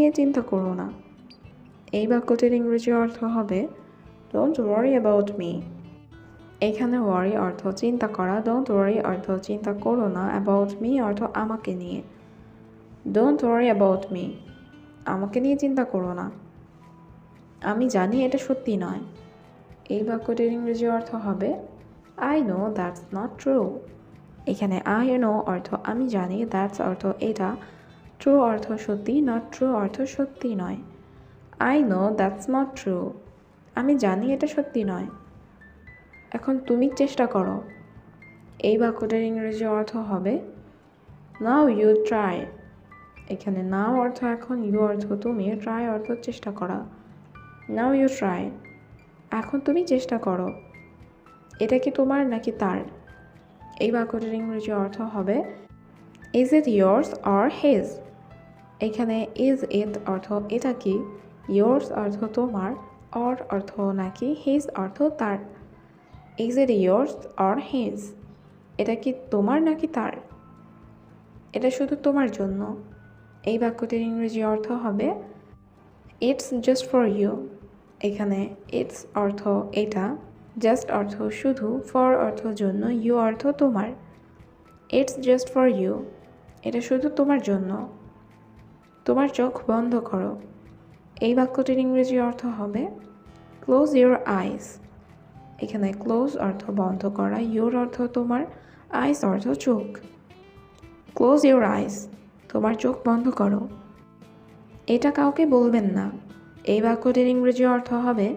নিয়ে চিন্তা করো না। এই বাক্যটির ইংরেজি অর্থ হবে ডোন্ট ওয়ারি অ্যাবাউট মি। এখানে ওয়ারি অর্থ চিন্তা করা, ডোন্ট ওয়ারি অর্থ চিন্তা করো না, অ্যাবাউট মি অর্থ আমাকে নিয়ে। ডোন্ট ওয়ারি অ্যাবাউট মি, আমাকে নিয়ে চিন্তা করো না। আমি জানি এটা সত্যি নয়। এই বাক্যটির ইংরেজি অর্থ হবে I know that's not true. এখানে আই নো অর্থ আমি জানি, দ্যাটস অর্থ এটা, ট্রু অর্থ সত্যি, নট ট্রু অর্থ সত্যি নয়। I know that's not true, আমি জানি এটা সত্যি নয়। এখন তুমি চেষ্টা করো। এই বাক্যটির ইংরেজি অর্থ হবে নাও ইউ ট্রাই। এখানে নাও অর্থ এখন, ইউ অর্থ তুমি, ট্রাই অর্থ চেষ্টা করা। নাও ইউ ট্রাই, এখন তুমি চেষ্টা করো। এটা কি তোমার নাকি তার? এই বাক্যটির ইংরেজি অর্থ হবে is it years or his. এখানে ইজ ইট অর্থ এটা কি, ইয়ার্স অর্থ তোমার, অর অর্থ নাকি, হিজ অর্থ তার। Is it years or his, এটা কি তোমার নাকি তার? এটা শুধু তোমার জন্য। এই বাক্যটির ইংরেজি অর্থ হবে ইটস জাস্ট ফর ইউ। এখানে ইটস অর্থ এটা, জাস্ট অর্থ শুধু, ফর অর্থ জন্য, ইউ অর্থ তোমার। ইটস জাস্ট ফর ইউ, এটা শুধু তোমার জন্য। তোমার চোখ বন্ধ করো। এই বাক্যটির ইংরেজি অর্থ হবে ক্লোজ ইউর আইস। এখানে ক্লোজ অর্থ বন্ধ করা, ইউর অর্থ তোমার, আইস অর্থ চোখ। ক্লোজ ইউর আইস, তোমার চোখ বন্ধ করো। এটা কাউকে বলবেন না। এই বাক্যটির ইংরেজি অর্থ হবে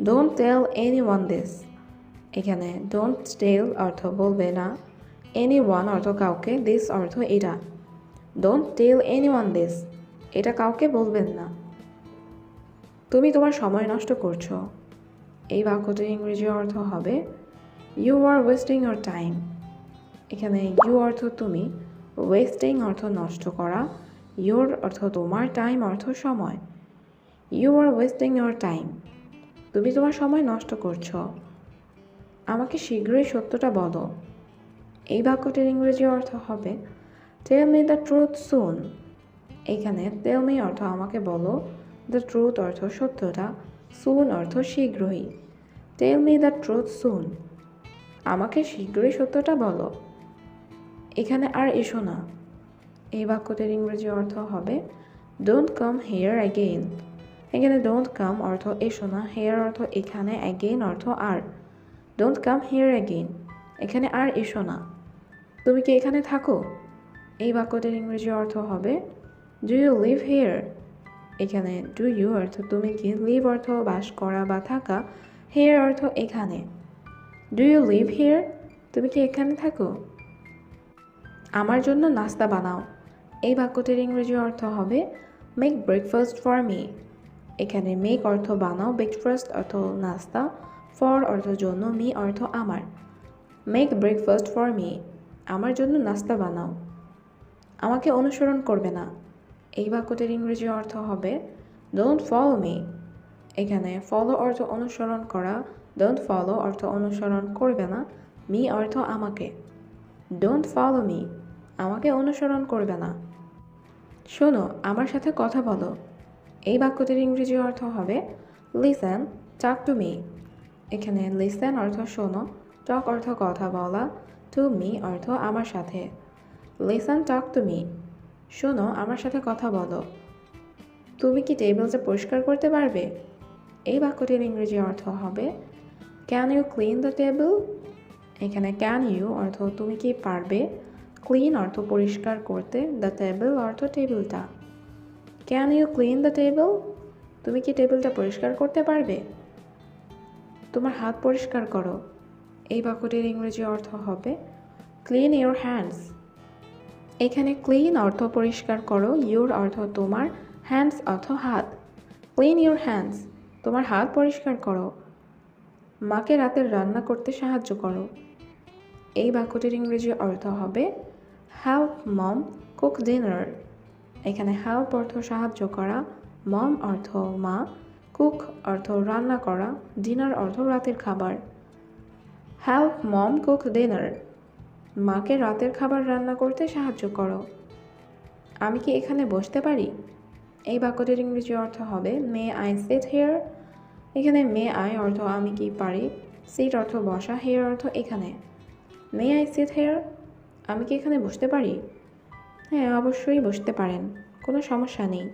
ডোন্ট টেল এনিওয়ান দিস। এখানে ডোন্ট টেল অর্থ বলবে না, এনিওয়ান অর্থ কাউকে, দিস অর্থ এটা। ডোন্ট টেল এনিওয়ান দিস, এটা কাউকে বলবেন না। তুমি তোমার সময় নষ্ট করছো। এই বাক্যটির ইংরেজি অর্থ হবে you are wasting your time. এখানে ইউ অর্থ তুমি, ওয়েস্টিং অর্থ নষ্ট করা, ইউর অর্থ তোমার, টাইম অর্থ সময়। You are wasting your time, তুমি তোমার সময় নষ্ট করছো। আমাকে শীঘ্রই সত্যটা বলো। এই বাক্যটির ইংরেজি অর্থ হবে টেল মি দ্য ট্রুথ সুন। এখানে টেল মি অর্থ আমাকে বলো, দ্য ট্রুথ অর্থ সত্যটা, সুন অর্থ শীঘ্রই। টেল মি দ্য ট্রুথ সুন, আমাকে শীঘ্রই সত্যটা বলো। এখানে আর এসো না। এই বাক্যটির ইংরেজি অর্থ হবে ডোন্ট কাম হেয়ার অ্যাগেইন। এখানে ডোন্ট কাম অর্থ এসো না, হেয়ার অর্থ এখানে, অ্যাগেইন অর্থ আর। ডোন্ট কাম হেয়ার অ্যাগেইন, এখানে আর এসো না। তুমি কি এখানে থাকো? এই বাক্যটির ইংরেজি অর্থ হবে ডু ইউ লিভ হিয়ার। এখানে ডু ইউ অর্থ তুমি কি, লিভ অর্থ বাস করা বা থাকা, হিয়ার অর্থ এখানে। ডু ইউ লিভ হিয়ার, তুমি কি এখানে থাকো? আমার জন্য নাস্তা বানাও। এই বাক্যটির ইংরেজি অর্থ হবে মেক ব্রেকফাস্ট ফর মি। এখানে মেক অর্থ বানাও, ব্রেকফাস্ট অর্থ নাস্তা, ফর অর্থ জন্য, মি অর্থ আমার। মেক ব্রেকফাস্ট ফর মি, আমার জন্য নাস্তা বানাও। আমাকে অনুসরণ করবে না। এই বাক্যটির ইংরেজি অর্থ হবে ডোন্ট ফলো মি। এখানে ফলো অর্থ অনুসরণ করা, ডোন্ট ফলো অর্থ অনুসরণ করবে না, মি অর্থ আমাকে। ডোন্ট ফলো মি, আমাকে অনুসরণ করবে না। শোনো, আমার সাথে কথা বলো। এই বাক্যটির ইংরেজি অর্থ হবে লিসেন, টক টু মি। এখানে লিসেন অর্থ শোনো, টক অর্থ কথা বলা, টু মি অর্থ আমার সাথে। লিসেন টক টু মি, শোনো আমার সাথে কথা বলো। তুমি কি টেবিলটা পরিষ্কার করতে পারবে? এই বাক্যটির ইংরেজি অর্থ হবে can you clean the table. এখানে ক্যান ইউ অর্থ তুমি কি পারবে, ক্লিন অর্থ পরিষ্কার করতে, দ্য টেবিল অর্থ টেবিলটা। Can you clean the table, তুমি কি টেবিলটা পরিষ্কার করতে পারবে? তোমার হাত পরিষ্কার করো। এই বাক্যটির ইংরেজি অর্থ হবে ক্লিন ইউর হ্যান্ডস। এখানে ক্লিন অর্থ পরিষ্কার করো, ইউর অর্থ তোমার, হ্যান্ডস অর্থ হাত। ক্লিন ইউর হ্যান্ডস, তোমার হাত পরিষ্কার করো। মাকে রাতের রান্না করতে সাহায্য করো। এই বাক্যটির ইংরেজি অর্থ হবে হেল্প মম কুক ডিনার। এখানে হেল্প অর্থ সাহায্য করা, মম অর্থ মা, কুক অর্থ রান্না করা, ডিনার অর্থ রাতের খাবার। হেল্প মম কুক ডিনার, মাকে রাতের খাবার রান্না করতে সাহায্য করো। আমি কি এখানে বসতে পারি? এই বাক্যটির ইংরেজি অর্থ হবে মে আই সিট হিয়ার। এখানে মে আই অর্থ আমি কি পারি, সিট অর্থ বসা, হিয়ার অর্থ এখানে। মে আই সিট হিয়ার, আমি কি এখানে বসতে পারি? হ্যাঁ, অবশ্যই বসতে পারেন, কোনো সমস্যা নেই।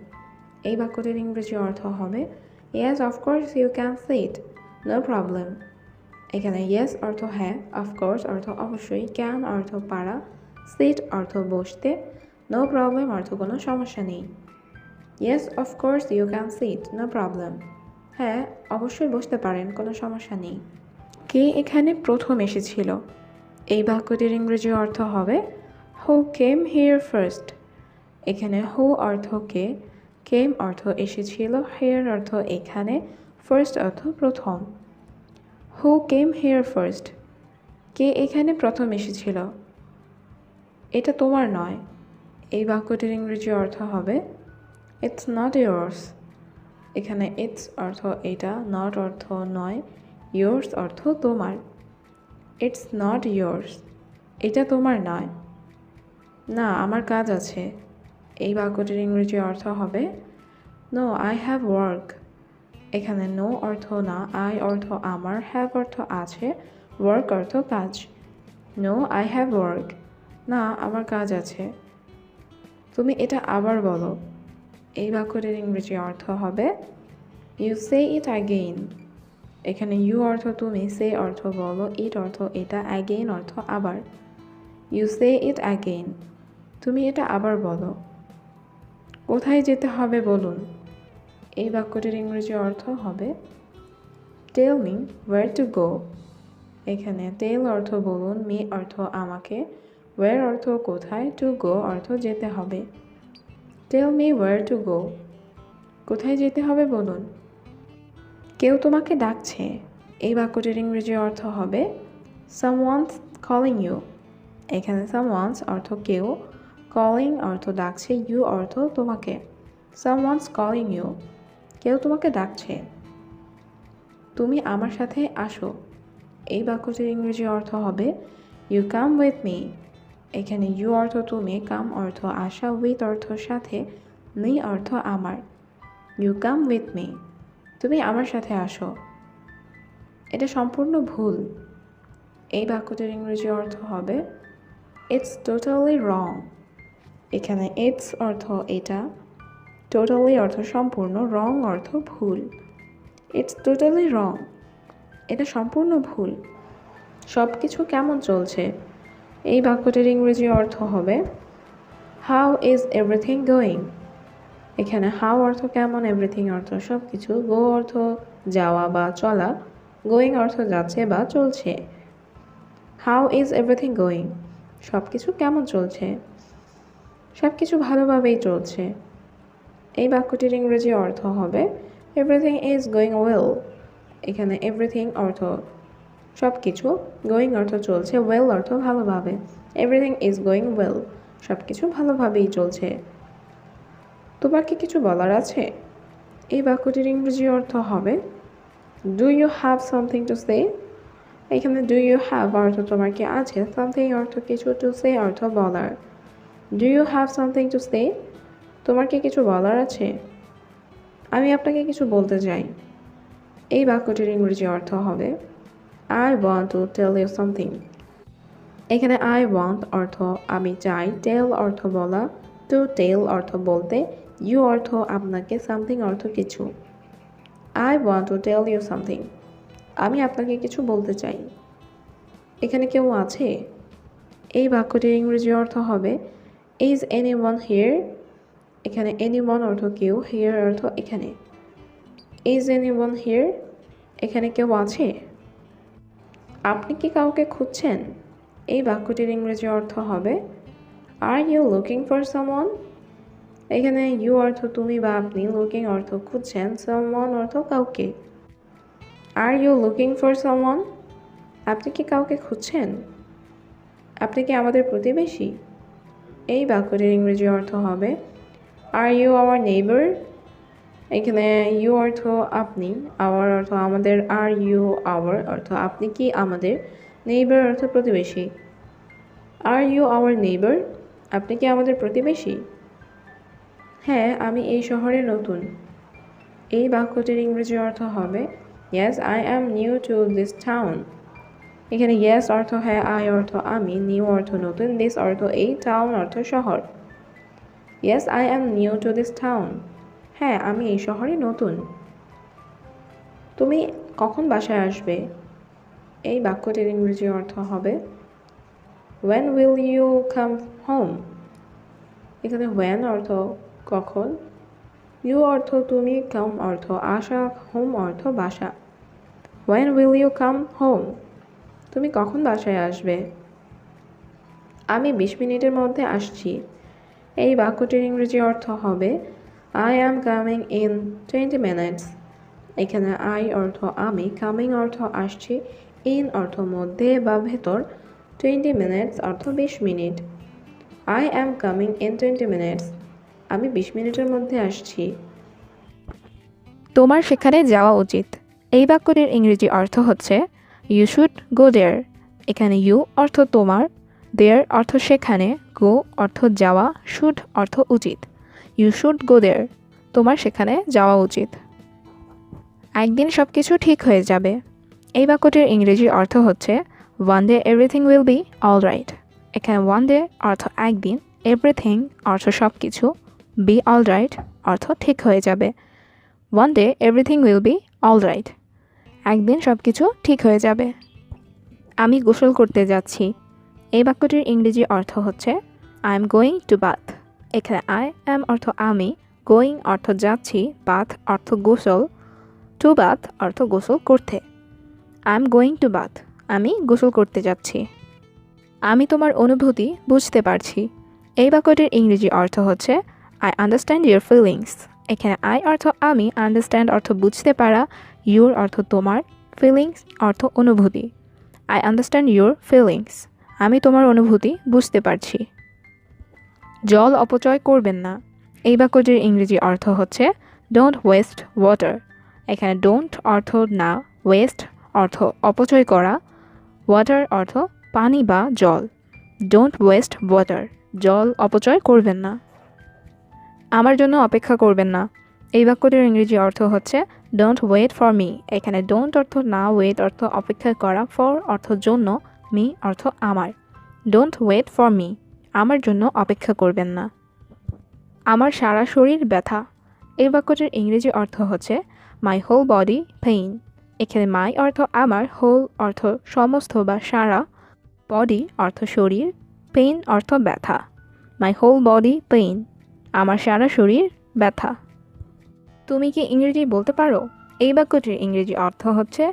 এই বাক্যটির ইংরেজি অর্থ হবে yes of course you can sit, no problem. এখানে ইয়েস অর্থ হ্যাঁ, অফকোর্স অর্থ অবশ্যই, ক্যান অর্থ পারা, সিট অর্থ বসতে, নো প্রবলেম অর্থ কোনো সমস্যা নেই। Yes of course you can sit, no problem. হ্যাঁ, অবশ্যই বসতে পারেন, কোনো সমস্যা নেই। কে এখানে প্রথম এসেছিল? এই বাক্যটির ইংরেজি অর্থ হবে হু কেম হিয়ার ফার্স্ট। এখানে হু অর্থ কে, কেম অর্থ এসেছিল, হিয়ার অর্থ এখানে, ফার্স্ট অর্থ প্রথম। হু কেম হিয়ার ফার্স্ট, কে এখানে প্রথম এসেছিল? এটা তোমার নয়। এই বাক্যটির ইংরেজি অর্থ হবে ইটস নট ইয়োর্স। এখানে ইটস অর্থ এটা, নট অর্থ নয়, ইয়োর্স অর্থ তোমার। ইটস নট ইয়োর্স, এটা তোমার নয়। না, আমার কাজ আছে। এই বাক্যটির ইংরেজি অর্থ হবে নো আই হ্যাভ ওয়ার্ক। এখানে নো অর্থ না, আই অর্থ আমার, হ্যাভ অর্থ আছে, ওয়ার্ক অর্থ কাজ। নো আই হ্যাভ ওয়ার্ক, না আমার কাজ আছে। তুমি এটা আবার বলো। এই বাক্যটির ইংরেজি অর্থ হবে ইউ সে ইট অ্যাগেইন। এখানে ইউ অর্থ তুমি, সে অর্থ বলো, ইট অর্থ এটা, অ্যাগেইন অর্থ আবার। ইউ সে ইট অ্যাগেইন, তুমি এটা আবার বলো। কোথায় যেতে হবে বলুন। এই বাক্যটির ইংরেজি অর্থ হবে tell me where to go. এখানে টেল অর্থ বলুন, মি অর্থ আমাকে, ওয়্যার অর্থ কোথায়, টু গো অর্থ যেতে হবে। Tell me where to go, কোথায় যেতে হবে বলুন। কেউ তোমাকে ডাকছে। এই বাক্যটির ইংরেজি অর্থ হবে সামওয়ানস কলিং ইউ। এখানে সামওয়ানস অর্থ কেউ, কলিং অর্থ ডাকছে, ইউ অর্থ তোমাকে। সামওয়ানস কলিং ইউ, কেউ তোমাকে ডাকছে। তুমি আমার সাথে আসো। এই বাক্যটির ইংরেজি অর্থ হবে ইউ কাম উইথ মি। এখানে ইউ অর্থ তুমি, কাম অর্থ আসা, উইথ অর্থ সাথে, মি অর্থ আমার। ইউ কাম উইথ মি, তুমি আমার সাথে আসো। এটা সম্পূর্ণ ভুল। এই বাক্যটির ইংরেজি অর্থ হবে ইটস টোটালি রং। এখানে ইটস অর্থ এটা, টোটালি অর্থ সম্পূর্ণ, রং অর্থ ভুল। ইটস টোটালি রং, এটা সম্পূর্ণ ভুল। সব কিছু কেমন চলছে? এই বাক্যটির ইংরেজি অর্থ হবে হাউ ইজ এভরিথিং গোয়িং। এখানে হাউ অর্থ কেমন, এভরিথিং অর্থ সব কিছু, গো অর্থ যাওয়া বা চলা, গোয়িং অর্থ যাচ্ছে বা চলছে। হাউ ইজ এভরিথিং গোয়িং, সব কিছু কেমন চলছে? সব কিছু ভালোভাবেই চলছে। এই বাক্যটির ইংরেজি অর্থ হবে এভরিথিং ইজ গোয়িং ওয়েল। এখানে এভরিথিং অর্থ সব কিছু, গোয়িং অর্থ চলছে, ওয়েল অর্থ ভালোভাবে। এভরিথিং ইজ গোয়িং ওয়েল, সব কিছু ভালোভাবেই চলছে। তোমার কি কিছু বলার আছে? এই বাক্যটির ইংরেজি অর্থ হবে do you have something to say. এখানে ডু ইউ হ্যাভ অর্থ তোমার কি আছে, সামথিং অর্থ কিছু, টু সে অর্থ বলার। Do you have something to say, তোমার কি কিছু বলার আছে? আমি আপনাকে কিছু বলতে চাই। এই বাক্যটির ইংরেজি অর্থ হবে I want to tell you something. এখানে আই ওয়ান্ট অর্থ আমি চাই, টেল অর্থ বলা, টু টেল অর্থ বলতে, ইউ অর্থ আপনাকে, সামথিং অর্থ কিছু। I want to tell you something, আমি আপনাকে কিছু বলতে চাই। এখানে কেউ আছে? এই বাক্যটির ইংরেজি অর্থ হবে ইজ এনিওয়ান হিয়ার। এখানে এনিওয়ান অর্থ কেউ, হিয়ার অর্থ এখানে। ইজ এনিওয়ান হিয়ার, এখানে কেউ আছে? আপনি কি কাউকে খুঁজছেন? এই বাক্যটির ইংরেজি অর্থ হবে are you looking for someone. এখানে ইউ অর্থ তুমি বা আপনি, লুকিং অর্থ খুঁজছেন, সামওয়ান অর্থ কাউকে। Are you looking for someone, আপনি কি কাউকে খুঁজছেন? আপনি কি আমাদের প্রতিবেশী? এই বাক্যটির ইংরেজি অর্থ হবে আর ইউ আওয়ার নেইবার। এখানে ইউ অর্থ আপনি, আওয়ার অর্থ আমাদের, আর ইউ আওয়ার অর্থ আপনি কি আমাদের, নেইবার অর্থ প্রতিবেশী। আর ইউ আওয়ার নেইবার, আপনি কি আমাদের প্রতিবেশী? হ্যাঁ আমি এই শহরে নতুন। এই বাক্যটির ইংরেজি অর্থ হবে Yes, I am new to this town. এখানে yes অর্থ হ্যাঁ, I অর্থ আমি, নিউ অর্থ নতুন, this অর্থ এই, টাউন অর্থ শহর। Yes, I am new to this town. হ্যাঁ আমি এই শহরে নতুন। তুমি কখন বাসায় আসবে? এই বাক্যটির ইংরেজি অর্থ হবে When will you come home? এখানে when অর্থ কখন, you অর্থ তুমি, come অর্থ আসা, home অর্থ বাসা। When will you come home? তুমি কখন বাসায় আসবে? আমি 20 মিনিটের মধ্যে আসছি। এই বাক্যটির ইংরেজি অর্থ হবে I am coming in 20 minutes. এখানে I অর্থ আমি, coming অর্থ আসছি, in অর্থ মধ্যে বা ভেতর, 20 minutes অর্থ 20 minute. I am coming in 20 minutes. আমি 20 মিনিটের মধ্যে আসছি। তোমার সেখানে যাওয়া উচিত। এই বাক্যটির ইংরেজি অর্থ হচ্ছে ইউ শুড গো দেয়ার। এখানে ইউ অর্থ তোমার, দেয়ার অর্থ সেখানে, গো অর্থ যাওয়া, শুড অর্থ উচিত। ইউ শুড গো দেয়ার, তোমার সেখানে যাওয়া উচিত। একদিন সব কিছু ঠিক হয়ে যাবে। এই বাক্যটির ইংরেজি অর্থ হচ্ছে one day everything will be all right. এখানে ওয়ান ডে অর্থ একদিন, এভরিথিং অর্থ সব কিছু, বি অল রাইট অর্থ ঠিক হয়ে যাবে। One day everything will be all right, একদিন সব কিছু ঠিক হয়ে যাবে। আমি গোসল করতে যাচ্ছি। এই বাক্যটির ইংরেজি অর্থ হচ্ছে I am going to bath. এখানে আই অ্যাম অর্থ আমি, গোয়িং অর্থ যাচ্ছি, বাথ অর্থ গোসল, টু বাথ অর্থ গোসল করতে। I am going to bath, আমি গোসল করতে যাচ্ছি। আমি তোমার অনুভূতি বুঝতে পারছি। এই বাক্যটির ইংরেজি অর্থ হচ্ছে আই আন্ডারস্ট্যান্ড ইউর ফিলিংস। এখানে আই অর্থ আমি, আন্ডারস্ট্যান্ড অর্থ বুঝতে পারা, ইউর অর্থ তোমার, ফিলিংস অর্থ অনুভূতি। আই আন্ডারস্ট্যান্ড ইউর ফিলিংস, আমি তোমার অনুভূতি বুঝতে পারছি। জল অপচয় করবেন না। এই বাক্যটির ইংরেজি অর্থ হচ্ছে ডোন্ট ওয়েস্ট ওয়াটার। এখানে ডোন্ট অর্থ না, ওয়েস্ট অর্থ অপচয় করা, ওয়াটার অর্থ পানি বা জল। ডোন্ট ওয়েস্ট ওয়াটার, জল অপচয় করবেন না। আমার জন্য অপেক্ষা করবেন না। এই বাক্যটির ইংরেজি অর্থ হচ্ছে ডোন্ট ওয়েট ফর মি। এখানে ডোন্ট অর্থ না, ওয়েট অর্থ অপেক্ষা করা, ফর অর্থ জন্য, মি অর্থ আমার। ডোন্ট ওয়েট ফর মি, আমার জন্য অপেক্ষা করবেন না। আমার সারা শরীর ব্যথা। এই বাক্যটির ইংরেজি অর্থ হচ্ছে মাই হোল বডি পেইন। এখানে মাই অর্থ আমার, হোল অর্থ সমস্ত বা সারা, বডি অর্থ শরীর, পেইন অর্থ ব্যথা। মাই হোল বডি পেইন, আমার সারা শরীর ব্যথা। তুমি কি ইংরেজি বলতে পারো? এই বাক্যটির ইংরেজি অর্থ হচ্ছে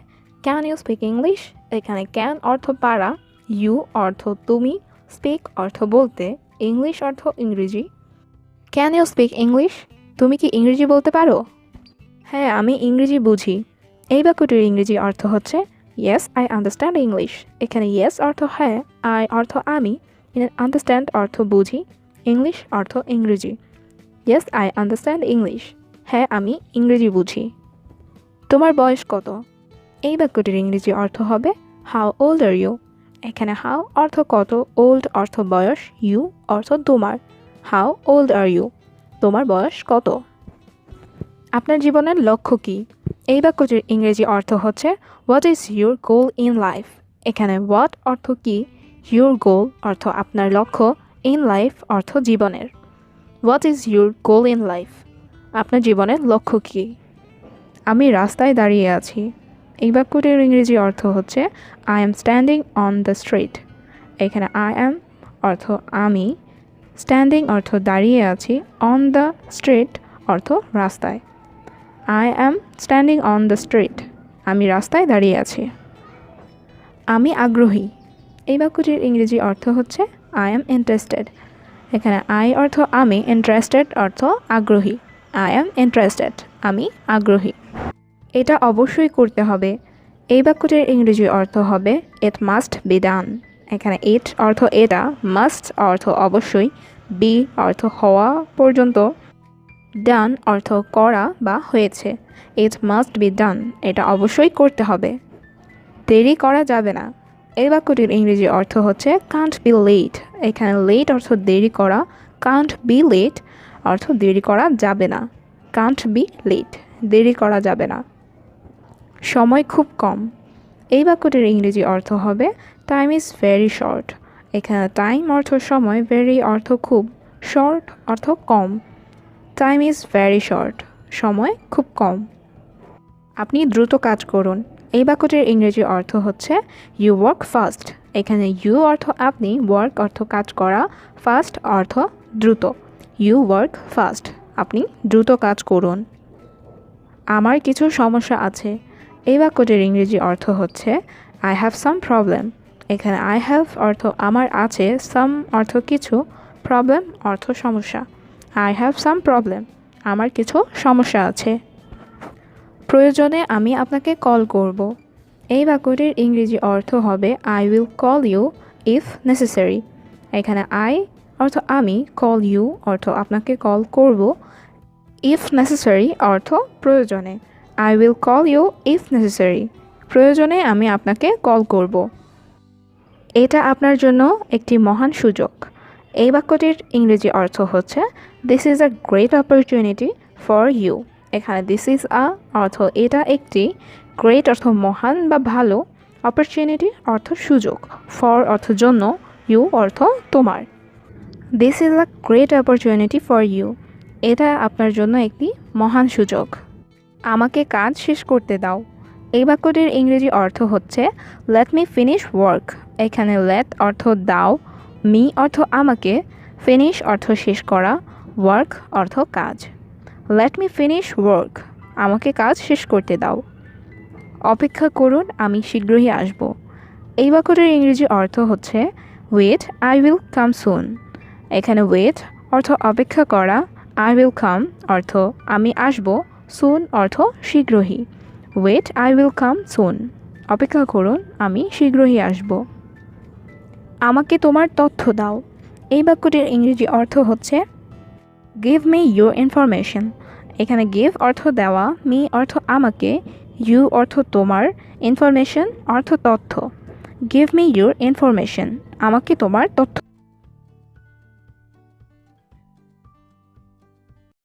ক্যান ইউ স্পিক ইংলিশ। এখানে ক্যান অর্থ পারা, ইউ অর্থ তুমি, স্পিক অর্থ বলতে, ইংলিশ অর্থ ইংরেজি। ক্যান ইউ স্পিক ইংলিশ, তুমি কি ইংরেজি বলতে পারো? হ্যাঁ আমি ইংরেজি বুঝি। এই বাক্যটির ইংরেজি অর্থ হচ্ছে ইয়েস আই আন্ডারস্ট্যান্ড ইংলিশ। এখানে ইয়েস অর্থ হ্যাঁ, আই অর্থ আমি, আন্ডারস্ট্যান্ড অর্থ বুঝি, ইংলিশ অর্থ ইংরেজি। ইয়েস আই আন্ডারস্ট্যান্ড ইংলিশ, হ্যাঁ আমি ইংরেজি বুঝি। তোমার বয়স কত? এই বাক্যটির ইংরেজি অর্থ হবে হাউ ওল্ড আর ইউ। এখানে হাউ অর্থ কত, ওল্ড অর্থ বয়স, ইউ অর্থ তোমার। হাউ ওল্ড আর ইউ, তোমার বয়স কত? আপনার জীবনের লক্ষ্য কী? এই বাক্যটির ইংরেজি অর্থ হচ্ছে what is your goal in life. এখানে হোয়াট অর্থ কী, ইউর গোল অর্থ আপনার লক্ষ্য, ইন লাইফ অর্থ জীবনের। What is your goal in life, আপনার জীবনের লক্ষ্য কী? আমি রাস্তায় দাঁড়িয়ে আছি। এই বাক্যটির ইংরেজি অর্থ হচ্ছে I M standing on the street. এখানে আই এম অর্থ আমি, স্ট্যান্ডিং অর্থ দাঁড়িয়ে আছি, অন দ্য স্ট্রিট অর্থ রাস্তায়। I am standing on the street, আমি রাস্তায় দাঁড়িয়ে আছি। আমি আগ্রহী। এই বাক্যটির ইংরেজি অর্থ হচ্ছে আই অ্যাম ইন্টারেস্টেড। এখানে আই অর্থ আমি, ইন্টারেস্টেড অর্থ আগ্রহী। আই অ্যাম ইন্টারেস্টেড, আমি আগ্রহী। এটা অবশ্যই করতে হবে। এই বাক্যটির ইংরেজি অর্থ হবে ইট মাস্ট বি ডান। এখানে ইট অর্থ এটা, মাস্ট অর্থ অবশ্যই, বি অর্থ হওয়া পর্যন্ত, ডান অর্থ করা বা হয়েছে। ইট মাস্ট বি ডান, এটা অবশ্যই করতে হবে। দেরি করা যাবে না। এই বাক্যটির ইংরেজি অর্থ হচ্ছে কান্ট বি লেট। এখানে লেট অর্থ দেরি করা, কান্ট বি লেট অর্থ দেরি করা যাবে না। কান্ট বি লেট, দেরি করা যাবে না। সময় খুব কম। এই বাক্যটির ইংরেজি অর্থ হবে টাইম ইজ ভেরি শর্ট। এখানে টাইম অর্থ সময়, ভেরি অর্থ খুব, শর্ট অর্থ কম। টাইম ইজ ভেরি শর্ট, সময় খুব কম। আপনি দ্রুত কাজ করুন। এই বাক্যটির ইংরেজি অর্থ হচ্ছে ইউ ওয়ার্ক ফাস্ট। এখানে ইউ অর্থ আপনি, ওয়ার্ক অর্থ কাজ করা, ফাস্ট অর্থ দ্রুত। ইউ ওয়ার্ক ফাস্ট, আপনি দ্রুত কাজ করুন। আমার কিছু সমস্যা আছে। এই বাক্যটির ইংরেজি অর্থ হচ্ছে আই হ্যাভ সাম প্রবলেম। এখানে আই হ্যাভ অর্থ আমার আছে, সাম অর্থ কিছু, প্রবলেম অর্থ সমস্যা। আই হ্যাভ সাম প্রবলেম, আমার কিছু সমস্যা আছে। প্রয়োজনে আমি আপনাকে কল করব। এই বাক্যটির ইংরেজি অর্থ হবে I will call you if necessary. এখানে আই অর্থ আমি, কল ইউ অর্থ আপনাকে কল করব, ইফ নেসেসারি অর্থ প্রয়োজনে। I will call you if necessary, প্রয়োজনে আমি আপনাকে কল করব। এটা আপনার জন্য একটি মহান সুযোগ। এই বাক্যটির ইংরেজি অর্থ হচ্ছে this is a great opportunity for you. এখানে দিস ইজ আ অর্থ এটা একটি, গ্রেট অর্থ মহান বা ভালো, অপরচুনিটি অর্থ সুযোগ, ফর অর্থ জন্য, ইউ অর্থ তোমার। This is a great opportunity for you, এটা আপনার জন্য একটি মহান সুযোগ। আমাকে কাজ শেষ করতে দাও। এই বাক্যটির ইংরেজি অর্থ হচ্ছে লেট মি ফিনিশ ওয়ার্ক। এখানে লেট অর্থ দাও, মি অর্থ আমাকে, ফিনিশ অর্থ শেষ করা, ওয়ার্ক অর্থ কাজ। লেট মি ফিনিশ ওয়ার্ক, আমাকে কাজ শেষ করতে দাও। অপেক্ষা করুন, আমি শীঘ্রই আসব। এই বাক্যটির ইংরেজি অর্থ হচ্ছে ওয়েট, আই উইল কাম সুন। এখানে ওয়েট অর্থ অপেক্ষা করা, আই উইল কাম অর্থ আমি আসব, সুন অর্থ শীঘ্রই। ওয়েট, আই উইল কাম সুন, অপেক্ষা করুন, আমি শীঘ্রই আসব। আমাকে তোমার তথ্য দাও। এই বাক্যটির ইংরেজি অর্থ হচ্ছে গিভ মি ইউর ইনফরমেশন। এখানে গিভ অর্থ দেওয়া, মি অর্থ আমাকে, ইউ অর্থ তোমার, ইনফরমেশন অর্থ তথ্য। গিভ মি ইউর ইনফরমেশন, আমাকে তোমার তথ্য